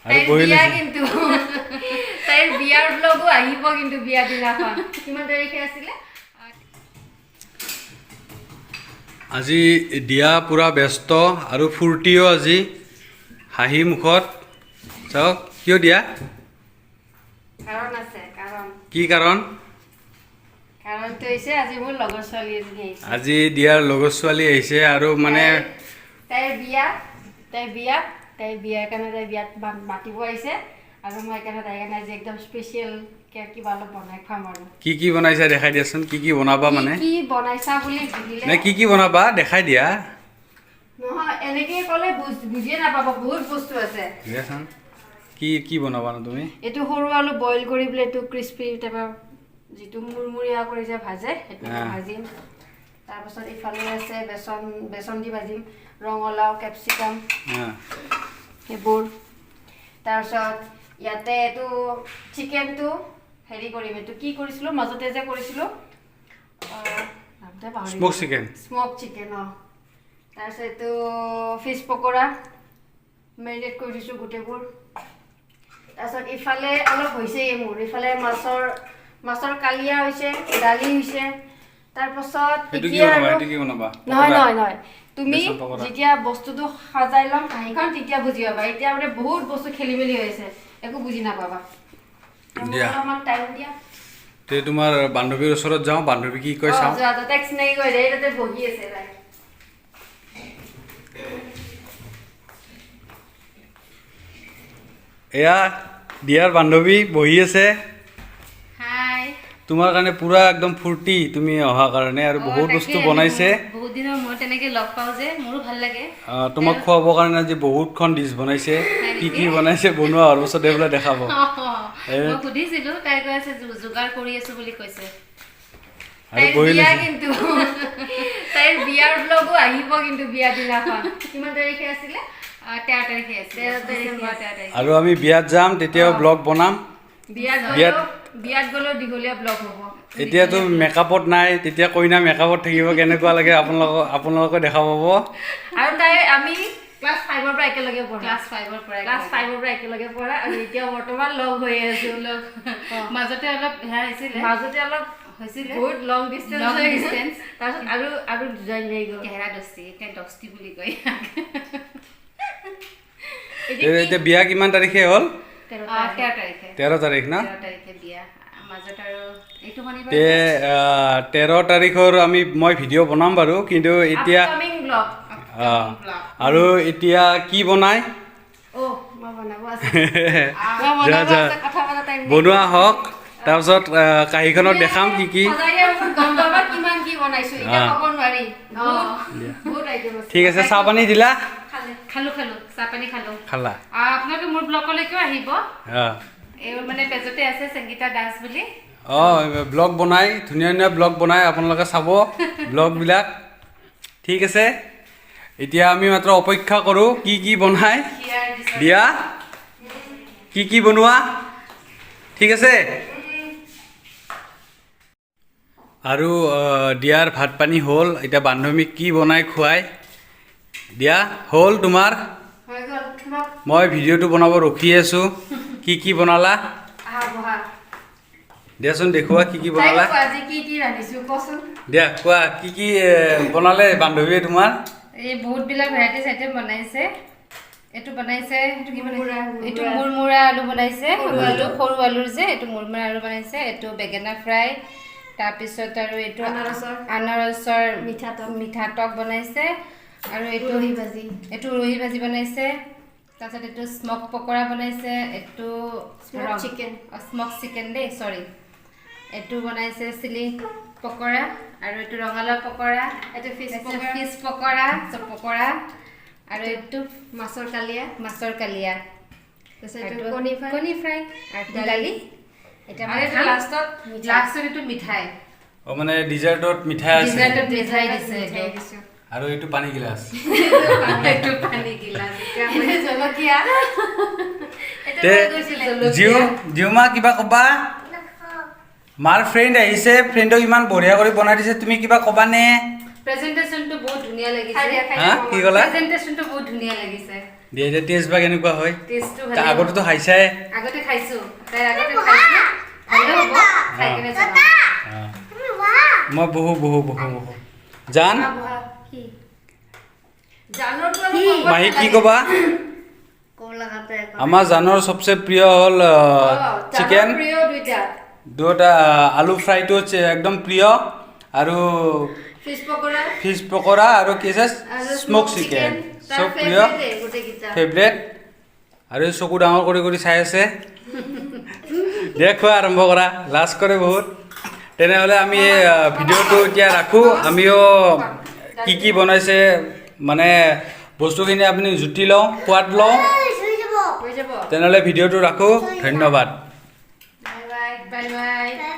আৰু বহি বিয়া লৈছে কিন্তু তাইৰ বিয়াৰ ব্লগো আহিব কিন্তু বিয়া দিনাখন কিমান তাৰিখে আছিলে আজি দিয়া পুৰা ব্যস্ত আৰু ফূৰ্তিও আজি হাঁহি মুখত চাওক কিয় দিয়া কাৰণ আছে কাৰণ কি কাৰণ কাৰণটো হৈছে আজি মোৰ লগৰ ছোৱালী এজনী আহিছে আজি দিয়াৰ লগৰ ছোৱালী আহিছে আৰু মানে তাইৰ বিয়াৰ কাৰণে তাই বিয়াত মাতিব আহিছে আৰু মই সেইকাৰণে তাইৰ কাৰণে আজি একদম স্পেচিয়েল কিবা অলপ বনাই খুৱাম আৰু কি বনাইছা দেখাই দিয়াচোন কি বনাবা মানে কি বনাইছা বুলি সুধিলে নে কি বনাবা দেখাই দিয়া নহয় এনেকে ক'লে বুজিয়ে নাপাব বহুত বস্তু আছে দিয়াচোন কি বনাবা ন তুমি এইটো সৰু আলু বইল কৰি পেলাই এইটো ক্ৰিস্পি টাইপৰ যিটো মুৰমুৰীয়া কৰি যে ভাজে সেইটো ভাজিম তাৰপাছত ইফালে আছে বেচন দি ভাজিম ৰঙালাও কেপচিকাম সেইবোৰ তাৰপিছত ইয়াতে এইটো চিকেনটো হেৰি কৰিম এইটো কি কৰিছিলোঁ মাজতে যে কৰিছিলোঁ স্মোক চিকেন তাৰপিছত এইটো ফিছ পকৰা মেৰিনেট কৰি দিছোঁ গোটেইবোৰ তাৰপিছত ইফালে অলপ হৈছেই মোৰ ইফালে মাছৰ কালিয়া হৈছে দালি হৈছে তাৰপাছত নহয় তুমি যেতিয়া বস্তুটো সজাই ল'ম কাঁহীখন তেতিয়া বুজি পাবা এতিয়া মানে বহুত বস্তু খেলি মেলি হৈছে একো বুজি নাপাবা অলপমান টাইম দিয়া তে তোমাৰ বান্ধৱীৰ ওচৰত যাওঁ বান্ধৱী কি কয় চাওঁ টেক্স নাই কৈ দে তাতে বহি আছে তাই এয়া দিয়াৰ বান্ধৱী বহি আছে হাই তোমাৰ কাৰণে পুৰা একদম ফূৰ্তি তুমি অহা কাৰণে আৰু বহুত বস্তু বনাইছে বহুত দিনৰ মই তেনেকে লগ পাওঁ যে মোৰো ভাল লাগে তোমাক খুৱাবৰ কাৰণে আজি বহুতখন ডিছ বনাইছে কি বনাইছে বনোৱা হোৱাৰ পাছত এইবোলে দেখাব মই সুধিছিলোঁ তাই কৈ আছে যোগাৰ কৰি আছো বুলি কৈছে আৰু বহি লৈছে কিন্তু তাইৰ বিয়াৰ ব্লগো আহিব কিন্তু বিয়া দিনাখন কিমান তাৰিখে আছিলে 13 তাৰিখে আছে 13 তাৰিখে আৰু আমি বিয়াত যাম তেতিয়াও ব্লগ বনাম বিয়াত গ'লেও দীঘলীয়া ব্লগ হ'ব এতিয়াতো মেকআপত নাই তেতিয়া কইনা মেকআপত থাকিব কেনেকুৱা লাগে আপোনালোকে দেখা পাব আৰু তাই আমি ক্লাছ 5 ৰ পৰা একেলগে পঢ়া ক্লাছ 5 ৰ পৰা একেলগে পঢ়া আৰু এতিয়া বৰ্তমান লগ হৈ আছো মাজতে অলপ হৈছিলে বহুত লং ডিসটেন্স তাৰপিছত আৰু জইন হৈ গ'ল কেহেৰা দস্তি দস্তি বুলি কয় এতিয়া বিয়া কিমান তাৰিখে হ'ল 13 তাৰিখ না 13 তাৰিখৰ মই ভিডিঅ' বনাম বাৰু কিন্তু এতিয়া আৰু এতিয়া কি বনাই বনোৱা হওক তাৰপিছত কাঁহীখনত দেখাম কি ঠিক আছে চাহ পানী দিলা খালো চাহ পানী খালা আপোনালোকে মোৰ ব্লগলৈকে আহিব এই মানে পেজতে আছে সংগীতা দাস বুলি ব্লগ বনাই ধুনীয়া ব্লগ বনাই আপোনালোকে চাব ব্লগবিলাক ঠিক আছে এতিয়া আমি মাত্ৰ অপেক্ষা কৰোঁ কি বনাই দিয়া কি বনোৱা ঠিক আছে আৰু দিয়াৰ ভাত পানী হ'ল এতিয়া বান্ধৱীক কি বনাই খুৱাই দিয়া হ'ল তোমাৰ মই ভিডিঅ'টো বনাব ৰখি আছোঁ কি বনালা দিয়াচোন দেখুওৱা কি বনালা দিয়া কোৱা কি বনালে বান্ধৱীয়ে তোমাৰ এই বহুত বিলাক ভেৰাইটিজ আইটেম বনাইছে এইটো বনাইছে এইটো মুৰমুৰা আলু বনাইছে সৰু আলুৰ যে এইটো মুৰমুৰা আলু বনাইছে এইটো বেঙেনা ফ্ৰাই তাৰপিছত আৰু এইটো আনাৰসৰ মিঠা টক বনাইছে আৰু এইটো ৰহি ভাজি বনাইছে তাৰপিছত এইটো স্মক পকৰা বনাইছে এইটো স্মক চিকেন দেই চৰি এইটো বনাইছে চিলি পকৰা আৰু এইটো ৰঙালাও পকৰা এইটো ফিছ পকৰা আৰু এইটো মাছৰ কালিয়া কণী ফ্ৰাই আৰু দালি এতিয়া লাষ্টত এইটো মিঠাই মানে ডিজাৰ্টত মিঠাই আছে দিছে আৰু এইটো পানী গিলাচ জলকীয়া জিউমা কিবা ক'বা মাৰ ফ্ৰেণ্ড আহিছে ফ্ৰেণ্ডক ইমান বঢ়িয়া কৰি বনাই দিছে তুমি কিবা ক'বা নে প্ৰেজেন্টেশনটো বহুত ধুনীয়া লাগিছে কি ক'লা প্ৰেজেন্টেশনটো বহুত ধুনীয়া লাগিছে দিয়া এতিয়া টেষ্ট বা কেনেকুৱা হয় টেষ্টটো তা আগতেতো খাইছাই আগতে খাইছো তাই আগতে খাইছো ভালো হ'ব খাই কেনে জনাম মই বহু জান কি জানৰ মাহী কি ক'বা আমাৰ জানৰ সবচে প্ৰিয় হ'ল চিকেন প্ৰিয় দুটা আলু ফ্ৰাইটো একদম প্ৰিয় আৰু ফিশ পকৰা আৰু কি আছে স্মোক চিকেন সব প্ৰিয় ফেভৰেট আৰু চকু ডাঙৰ কৰি চাই আছে দিয়া খোৱা আৰম্ভ কৰা লাজ কৰে বহুত তেনেহ'লে আমি এই ভিডিঅ'টো এতিয়া ৰাখোঁ আমিও কি বনাইছে মানে বস্তুখিনি আপুনি জুতি লওঁ সোৱাদ লওঁ তেনেহ'লে ভিডিঅ'টো ৰাখোঁ ধন্যবাদ বাই বাই